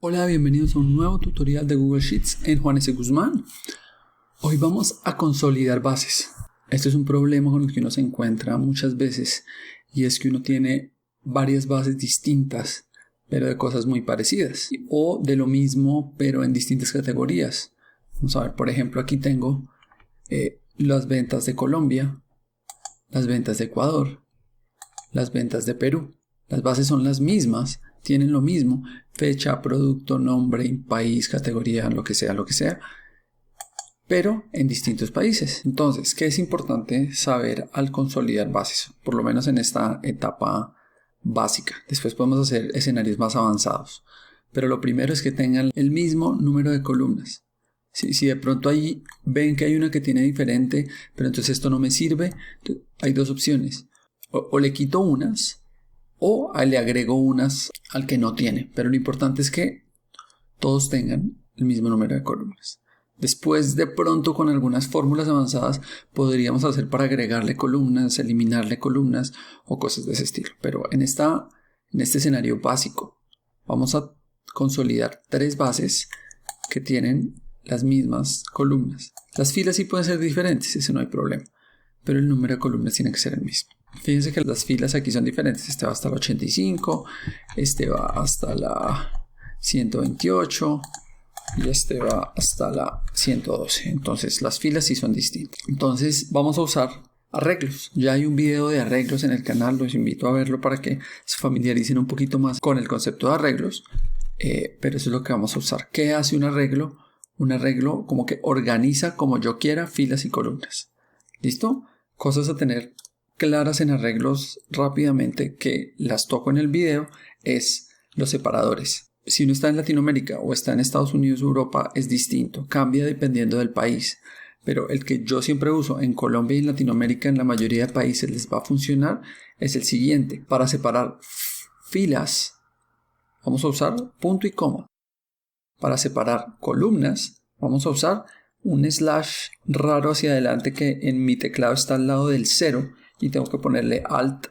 Hola, bienvenidos a un nuevo tutorial de Google Sheets en Juan S. Guzmán. Hoy vamos a consolidar bases. Este es un problema con el que uno se encuentra muchas veces y es que uno tiene varias bases distintas pero de cosas muy parecidas o de lo mismo pero en distintas categorías. Vamos a ver, por ejemplo, aquí tengo las ventas de Colombia, las ventas de Ecuador, las ventas de Perú. Las bases son las mismas, tienen lo mismo, fecha, producto, nombre, país, categoría, lo que sea, pero en distintos países. Entonces, ¿qué es importante saber al consolidar bases? Por lo menos en esta etapa básica. Después podemos hacer escenarios más avanzados. Pero lo primero es que tengan el mismo número de columnas. Si de pronto ahí ven que hay una que tiene diferente, pero entonces esto no me sirve, hay dos opciones. O le quito unas o le agrego unas al que no tiene. Pero lo importante es que todos tengan el mismo número de columnas. Después, de pronto, con algunas fórmulas avanzadas, podríamos hacer para agregarle columnas, eliminarle columnas o cosas de ese estilo. Pero en este escenario básico, vamos a consolidar tres bases que tienen las mismas columnas. Las filas sí pueden ser diferentes, ese no hay problema, pero el número de columnas tiene que ser el mismo. Fíjense que las filas aquí son diferentes. Este va hasta la 85, este va hasta la 128 y este va hasta la 112. Entonces las filas sí son distintas. Entonces vamos a usar arreglos. Ya hay un video de arreglos en el canal, los invito a verlo para que se familiaricen un poquito más con el concepto de arreglos. Pero eso es lo que vamos a usar. ¿Qué hace un arreglo? Un arreglo como que organiza como yo quiera filas y columnas. ¿Listo? Cosas a tener claras en arreglos rápidamente que las toco en el video es los separadores. Si uno está en Latinoamérica o está en Estados Unidos o Europa es distinto, cambia dependiendo del país, pero el que yo siempre uso en Colombia y en Latinoamérica en la mayoría de países les va a funcionar es el siguiente. Para separar filas vamos a usar punto y coma. Para separar columnas vamos a usar un slash raro hacia adelante que en mi teclado está al lado del 0 y tengo que ponerle Alt.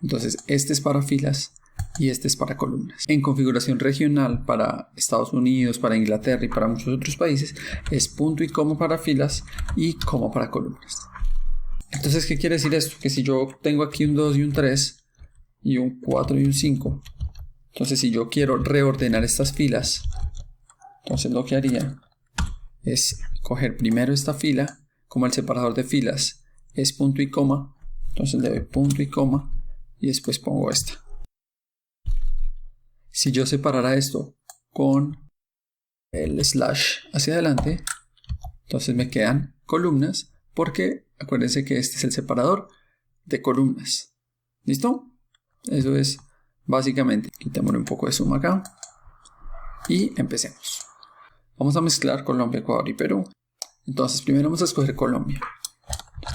Entonces este es para filas y este es para columnas. En configuración regional para Estados Unidos, para Inglaterra y para muchos otros países es punto y coma para filas y coma para columnas. Entonces, ¿qué quiere decir esto? Que si yo tengo aquí un 2 y un 3 y un 4 y un 5, entonces si yo quiero reordenar estas filas, entonces lo que haría es coger primero esta fila, como el separador de filas es punto y coma, entonces le doy punto y coma y después pongo esta. Si yo separara esto con el slash hacia adelante, entonces me quedan columnas porque acuérdense que este es el separador de columnas. ¿Listo? Eso es básicamente. Quitémosle un poco de zoom acá y empecemos. Vamos a mezclar Colombia, Ecuador y Perú. Entonces primero vamos a escoger Colombia.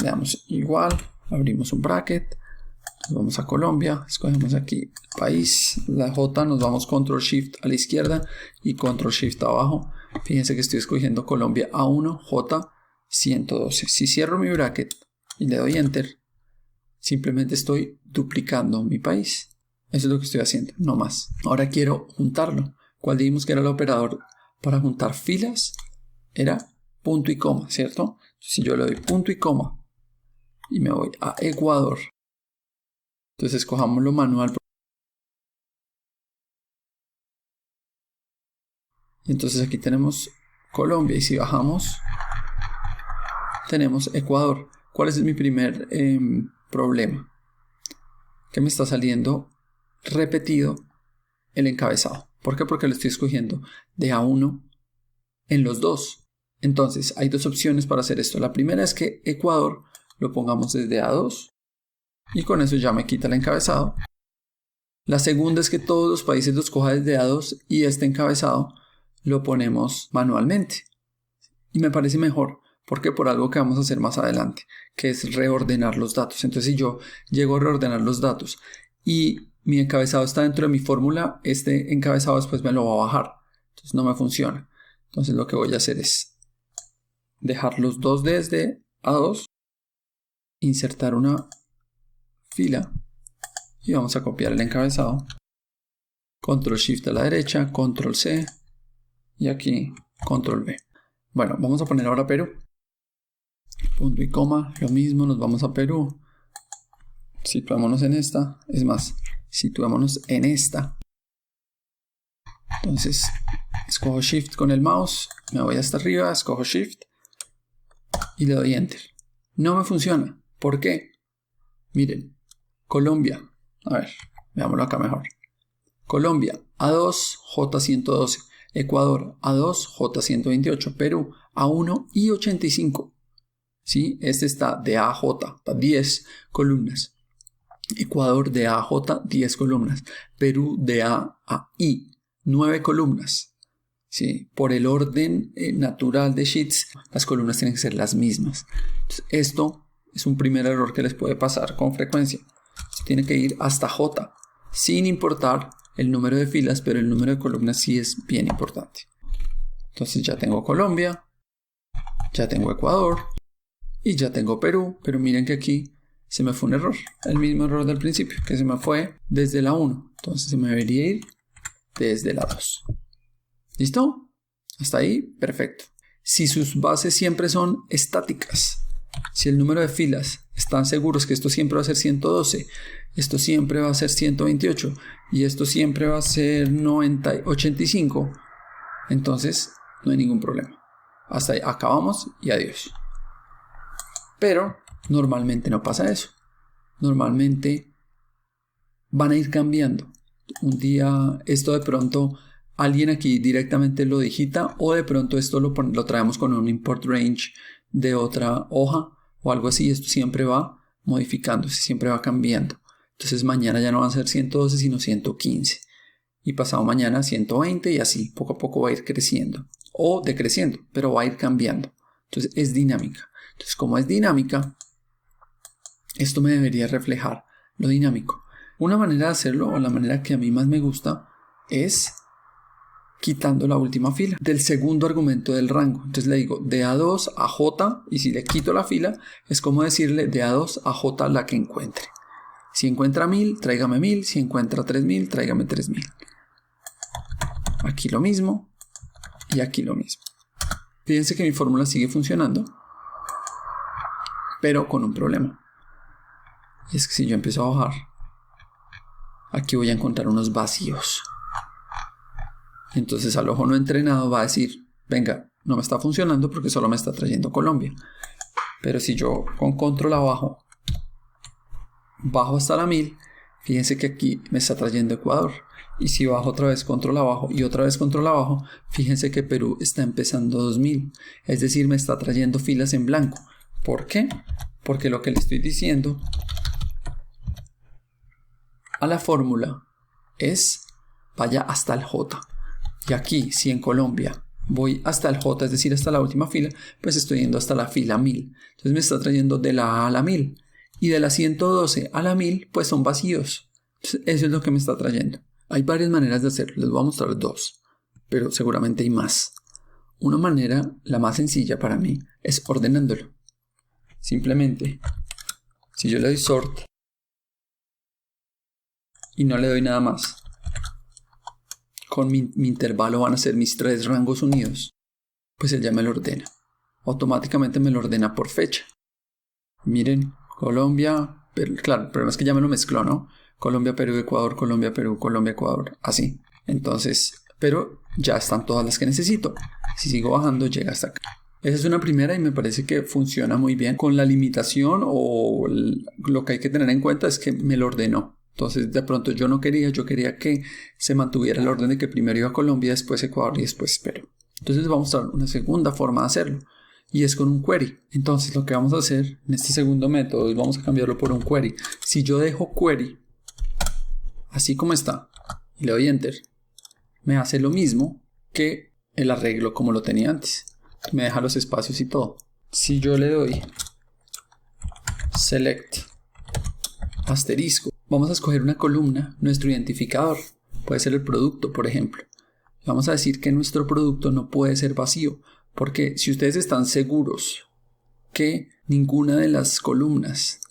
Le damos igual, abrimos un bracket. Nos vamos a Colombia, escogemos aquí el país, la J, nos vamos Control Shift a la izquierda y Control Shift abajo. Fíjense que estoy escogiendo Colombia A1, J 112. Si cierro mi bracket y le doy Enter, simplemente estoy duplicando mi país. Eso es lo que estoy haciendo, no más. Ahora quiero juntarlo. ¿Cuál dijimos que era el operador para juntar filas? Era punto y coma, ¿cierto? Si yo le doy punto y coma y me voy a Ecuador, entonces escojámoslo manual. Entonces aquí tenemos Colombia y si bajamos tenemos Ecuador. ¿Cuál es mi primer problema? Que me está saliendo repetido el encabezado. ¿Por qué? Porque lo estoy escogiendo de A1 en los dos. Entonces hay dos opciones para hacer esto. La primera es que Ecuador lo pongamos desde A2 y con eso ya me quita el encabezado. La segunda es que todos los países los coja desde A2 y este encabezado lo ponemos manualmente. Y me parece mejor, porque por algo que vamos a hacer más adelante, que es reordenar los datos. Entonces si yo llego a reordenar los datos y mi encabezado está dentro de mi fórmula, este encabezado después me lo va a bajar. Entonces no me funciona. Entonces lo que voy a hacer es dejar los dos desde A2, insertar una fila y vamos a copiar el encabezado Control Shift a la derecha, Control C y aquí Control V. Bueno, vamos a poner ahora Perú. Punto y coma, lo mismo, nos vamos a Perú. Situémonos en esta. Es más, situémonos en esta. Entonces, escojo Shift con el mouse, me voy hasta arriba, escojo Shift y le doy Enter. No me funciona. ¿Por qué? Miren, Colombia. A ver, veámoslo acá mejor. Colombia, A2, J112. Ecuador, A2, J128. Perú, A1 y 85. ¿Sí? Este está de A a J, 10 columnas. Ecuador de A a J, 10 columnas. Perú de A a I, 9 columnas. ¿Sí? Por el orden natural de Sheets, las columnas tienen que ser las mismas. Entonces, esto es un primer error que les puede pasar con frecuencia. Tiene que ir hasta J, sin importar el número de filas, pero el número de columnas sí es bien importante. Entonces ya tengo Colombia, ya tengo Ecuador y ya tengo Perú, pero miren que aquí se me fue un error, el mismo error del principio, que se me fue desde la 1, entonces se me debería ir desde la 2. ¿Listo? Hasta ahí, perfecto. Si sus bases siempre son estáticas, si el número de filas están seguros que esto siempre va a ser 112, esto siempre va a ser 128 y esto siempre va a ser 85, entonces no hay ningún problema. Hasta ahí acabamos y adiós. Pero normalmente no pasa eso. Normalmente van a ir cambiando. Un día esto de pronto alguien aquí directamente lo digita o de pronto esto lo traemos con un import range de otra hoja o algo así. Esto siempre va modificándose, siempre va cambiando. Entonces mañana ya no van a ser 112 sino 115 y pasado mañana 120 y así poco a poco va a ir creciendo o decreciendo, pero va a ir cambiando. Entonces es dinámica. Entonces como es dinámica, esto me debería reflejar lo dinámico. Una manera de hacerlo, o la manera que a mí más me gusta, es quitando la última fila del segundo argumento del rango. Entonces le digo de A2 a J y si le quito la fila es como decirle de A2 a J la que encuentre. Si encuentra 1000, tráigame 1000. Si encuentra 3000, tráigame 3000. Aquí lo mismo y aquí lo mismo. Fíjense que mi fórmula sigue funcionando, pero con un problema. Es que si yo empiezo a bajar, aquí voy a encontrar unos vacíos. Entonces al ojo no entrenado va a decir, venga, no me está funcionando porque solo me está trayendo Colombia. Pero si yo con control abajo bajo hasta la 1000, fíjense que aquí me está trayendo Ecuador. Y si bajo otra vez control abajo y otra vez control abajo, fíjense que Perú está empezando 2000. Es decir, me está trayendo filas en blanco. ¿Por qué? Porque lo que le estoy diciendo a la fórmula es vaya hasta el J. Y aquí, si en Colombia voy hasta el J, es decir, hasta la última fila, pues estoy yendo hasta la fila 1000. Entonces me está trayendo de la A a la 1000. Y de la 112 a la 1000, pues son vacíos. Entonces, eso es lo que me está trayendo. Hay varias maneras de hacerlo. Les voy a mostrar dos, pero seguramente hay más. Una manera, la más sencilla para mí, es ordenándolo. Simplemente, si yo le doy sort y no le doy nada más, con mi intervalo van a ser mis 3 rangos unidos, pues él ya me lo ordena. Automáticamente me lo ordena por fecha. Miren, Colombia, pero, claro, el problema es que ya me lo mezcló, ¿no? Colombia, Perú, Ecuador, Colombia, Perú, Colombia, Ecuador, así. Entonces, pero ya están todas las que necesito. Si sigo bajando, llega hasta acá. Esa es una primera y me parece que funciona muy bien. Con la limitación o lo que hay que tener en cuenta es que me lo ordenó. Entonces de pronto yo quería que se mantuviera el orden de que primero iba Colombia, después Ecuador y después Perú. Entonces vamos a ver una segunda forma de hacerlo y es con un query. Entonces lo que vamos a hacer en este segundo método es vamos a cambiarlo por un query. Si yo dejo query así como está y le doy enter, me hace lo mismo que el arreglo como lo tenía antes. Me deja los espacios y todo. Si yo le doy select asterisco, vamos a escoger una columna, nuestro identificador. Puede ser el producto, por ejemplo. Vamos a decir que nuestro producto no puede ser vacío, porque si ustedes están seguros que ninguna de las columnas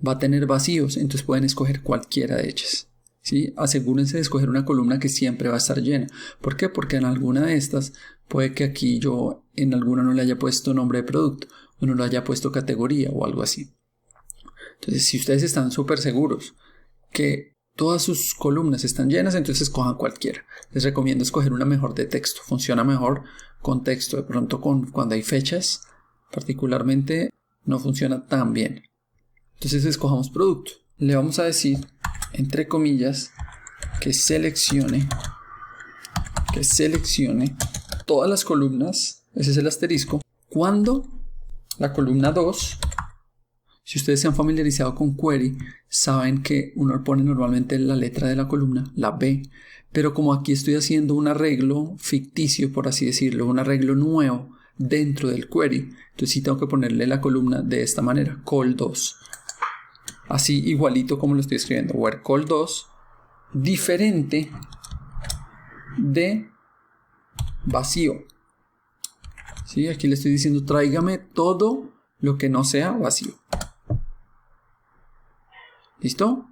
va a tener vacíos, entonces pueden escoger cualquiera de ellas. ¿sí? Asegúrense de escoger una columna que siempre va a estar llena. ¿Por qué? Porque en alguna de estas puede que aquí yo en alguna no le haya puesto nombre de producto o no le haya puesto categoría o algo así. Entonces, si ustedes están súper seguros que todas sus columnas están llenas, entonces escojan cualquiera. Les recomiendo escoger una mejor de texto. Funciona mejor con texto. De pronto cuando hay fechas, particularmente, no funciona tan bien. Entonces escojamos producto. Le vamos a decir, entre comillas, que seleccione todas las columnas. Ese es el asterisco. Cuando la columna 2, si ustedes se han familiarizado con query, saben que uno pone normalmente la letra de la columna, la B, pero como aquí estoy haciendo un arreglo ficticio, por así decirlo, un arreglo nuevo dentro del query, entonces sí tengo que ponerle la columna de esta manera, col2. Así igualito como lo estoy escribiendo, where col2 diferente de vacío. ¿Sí? Aquí le estoy diciendo tráigame todo lo que no sea vacío. ¿Listo?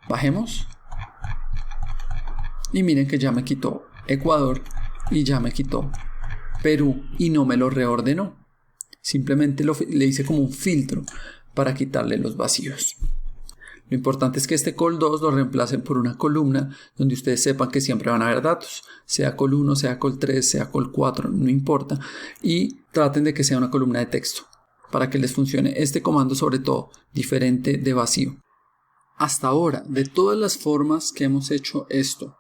Bajemos. Y miren que ya me quitó Ecuador y ya me quitó Perú y no me lo reordenó. Simplemente le hice como un filtro para quitarle los vacíos. Lo importante es que este col2 lo reemplacen por una columna donde ustedes sepan que siempre van a haber datos, sea col1, sea col3, sea col4, no importa, y traten de que sea una columna de texto para que les funcione este comando, sobre todo diferente de vacío. Hasta ahora, de todas las formas que hemos hecho esto,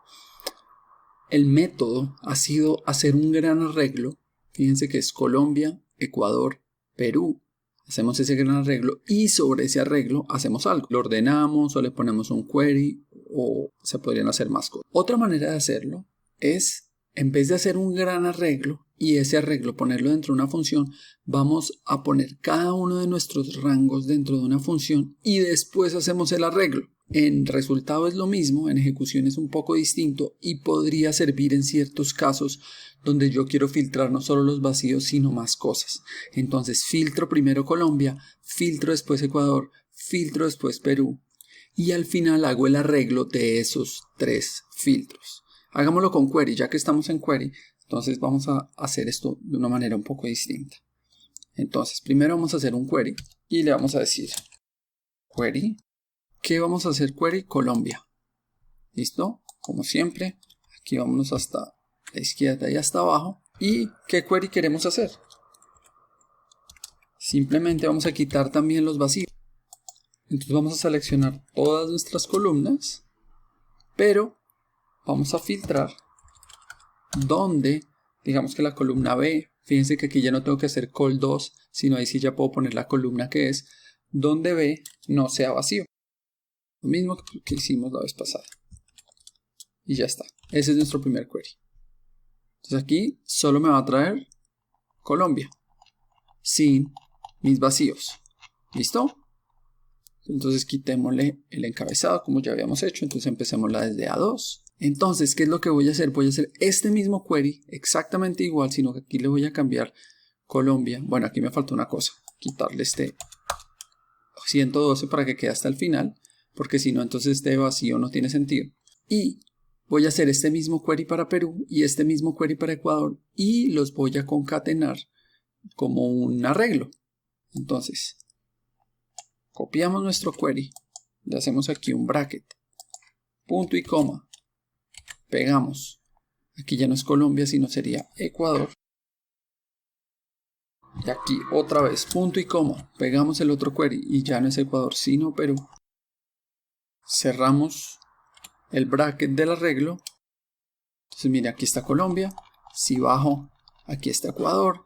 el método ha sido hacer un gran arreglo. Fíjense que es Colombia, Ecuador, Perú. Hacemos ese gran arreglo y sobre ese arreglo hacemos algo. Lo ordenamos o le ponemos un query o se podrían hacer más cosas. Otra manera de hacerlo es, en vez de hacer un gran arreglo y ese arreglo ponerlo dentro de una función, vamos a poner cada uno de nuestros rangos dentro de una función y después hacemos el arreglo. En resultado es lo mismo, en ejecución es un poco distinto y podría servir en ciertos casos donde yo quiero filtrar no solo los vacíos sino más cosas. Entonces filtro primero Colombia, filtro después Ecuador, filtro después Perú y al final hago el arreglo de esos 3 filtros. Hagámoslo con query, ya que estamos en query, entonces vamos a hacer esto de una manera un poco distinta. Entonces primero vamos a hacer un query y le vamos a decir query. ¿Qué vamos a hacer query? Colombia. ¿Listo? Como siempre, aquí vámonos hasta la izquierda y hasta abajo. ¿Y qué query queremos hacer? Simplemente vamos a quitar también los vacíos. Entonces vamos a seleccionar todas nuestras columnas, pero vamos a filtrar donde, digamos que la columna B, fíjense que aquí ya no tengo que hacer col2, sino ahí sí ya puedo poner la columna que es, donde B no sea vacío. Lo mismo que hicimos la vez pasada. Y ya está. Ese es nuestro primer query. Entonces aquí solo me va a traer Colombia. Sin mis vacíos. ¿Listo? Entonces quitémosle el encabezado como ya habíamos hecho. Entonces empecémosla desde A2. Entonces, ¿qué es lo que voy a hacer? Voy a hacer este mismo query exactamente igual, sino que aquí le voy a cambiar Colombia. Bueno, aquí me falta una cosa. Quitarle este 112 para que quede hasta el final. Porque si no, entonces este vacío no tiene sentido. Y voy a hacer este mismo query para Perú y este mismo query para Ecuador y los voy a concatenar como un arreglo. Entonces, copiamos nuestro query, le hacemos aquí un bracket, punto y coma, pegamos. Aquí ya no es Colombia, sino sería Ecuador. Y aquí otra vez, punto y coma, pegamos el otro query y ya no es Ecuador, sino Perú. Cerramos el bracket del arreglo. Entonces mire, aquí está Colombia. Si bajo, aquí está Ecuador,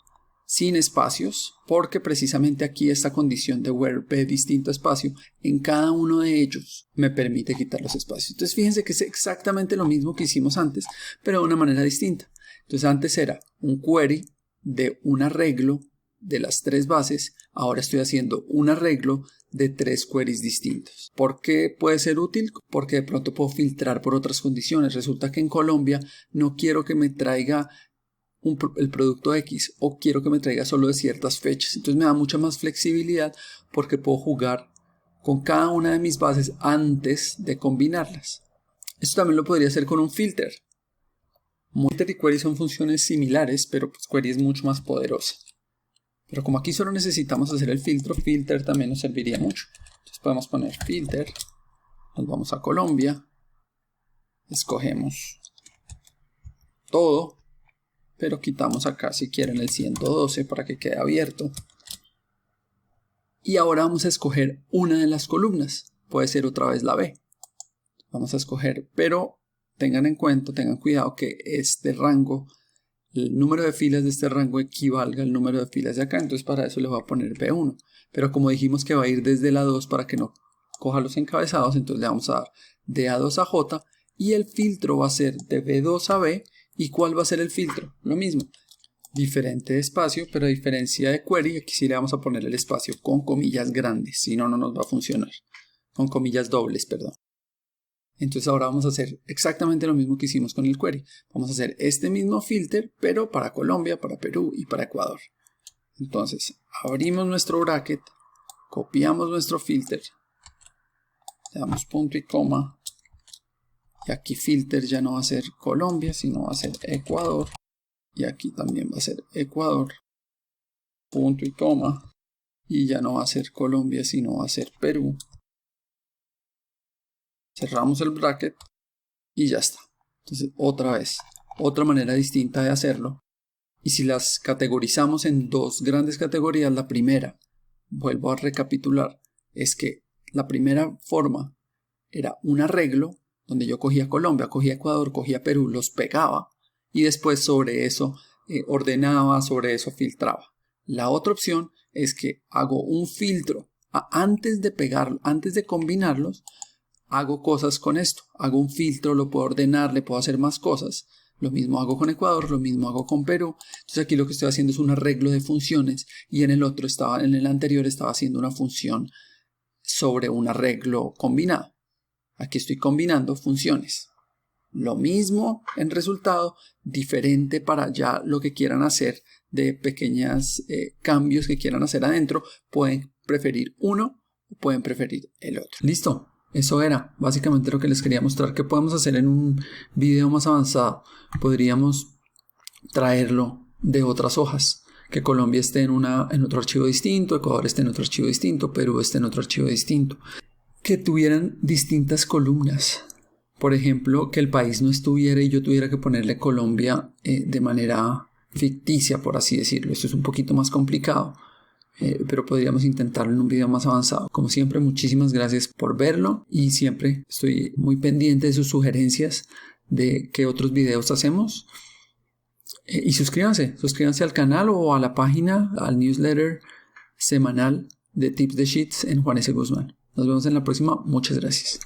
sin espacios, porque precisamente aquí esta condición de where b distinto espacio en cada uno de ellos me permite quitar los espacios. Entonces fíjense que es exactamente lo mismo que hicimos antes, pero de una manera distinta. Entonces antes era un query de un arreglo de las 3 bases, ahora estoy haciendo un arreglo de 3 queries distintos. ¿Por qué puede ser útil? Porque de pronto puedo filtrar por otras condiciones. Resulta que en Colombia no quiero que me traiga el producto X o quiero que me traiga solo de ciertas fechas. Entonces me da mucha más flexibilidad porque puedo jugar con cada una de mis bases antes de combinarlas. Esto también lo podría hacer con un filter. Filter y query son funciones similares, pero pues query es mucho más poderosa. Pero como aquí solo necesitamos hacer el filtro, filter también nos serviría mucho. Entonces podemos poner filter, nos vamos a Colombia, escogemos todo, pero quitamos acá si quieren el 112 para que quede abierto. Y ahora vamos a escoger una de las columnas, puede ser otra vez la B. Vamos a escoger, pero tengan en cuenta, tengan cuidado que este rango, el número de filas de este rango equivalga al número de filas de acá, entonces para eso le voy a poner B1. Pero como dijimos que va a ir desde la 2 para que no coja los encabezados, entonces le vamos a dar de A2 a J y el filtro va a ser de B2 a B. ¿Y cuál va a ser el filtro? Lo mismo, diferente espacio, pero a diferencia de query, aquí sí le vamos a poner el espacio con comillas grandes, si no, no nos va a funcionar. Con comillas dobles, perdón. Entonces ahora vamos a hacer exactamente lo mismo que hicimos con el query. Vamos a hacer este mismo filter, pero para Colombia, para Perú y para Ecuador. Entonces, abrimos nuestro bracket, copiamos nuestro filter, le damos punto y coma, y aquí filter ya no va a ser Colombia, sino va a ser Ecuador, y aquí también va a ser Ecuador, punto y coma, y ya no va a ser Colombia, sino va a ser Perú. Cerramos el bracket y ya está. Entonces otra vez, otra manera distinta de hacerlo. Y si las categorizamos en dos grandes categorías, la primera, vuelvo a recapitular, es que la primera forma era un arreglo donde yo cogía Colombia, cogía Ecuador, cogía Perú, los pegaba y después sobre eso ordenaba, sobre eso filtraba. La otra opción es que hago un filtro antes de pegarlo, antes de combinarlos. Hago cosas con esto, hago un filtro, lo puedo ordenar, le puedo hacer más cosas. Lo mismo hago con Ecuador, lo mismo hago con Perú. Entonces aquí lo que estoy haciendo es un arreglo de funciones y en el anterior estaba haciendo una función sobre un arreglo combinado. Aquí estoy combinando funciones. Lo mismo en resultado, diferente para ya lo que quieran hacer de pequeños cambios que quieran hacer adentro. Pueden preferir uno o pueden preferir el otro. Listo. Eso era básicamente lo que les quería mostrar. ¿Qué podemos hacer en un video más avanzado? Podríamos traerlo de otras hojas. Que Colombia esté en otro archivo distinto, Ecuador esté en otro archivo distinto, Perú esté en otro archivo distinto. Que tuvieran distintas columnas. Por ejemplo, que el país no estuviera y yo tuviera que ponerle Colombia de manera ficticia, por así decirlo. Esto es un poquito más complicado. Pero podríamos intentarlo en un video más avanzado. Como siempre, muchísimas gracias por verlo y siempre estoy muy pendiente de sus sugerencias de qué otros videos hacemos. Y suscríbanse al canal o a la página, al newsletter semanal de Tips de Sheets en Juan S. Guzmán. Nos vemos en la próxima. Muchas gracias.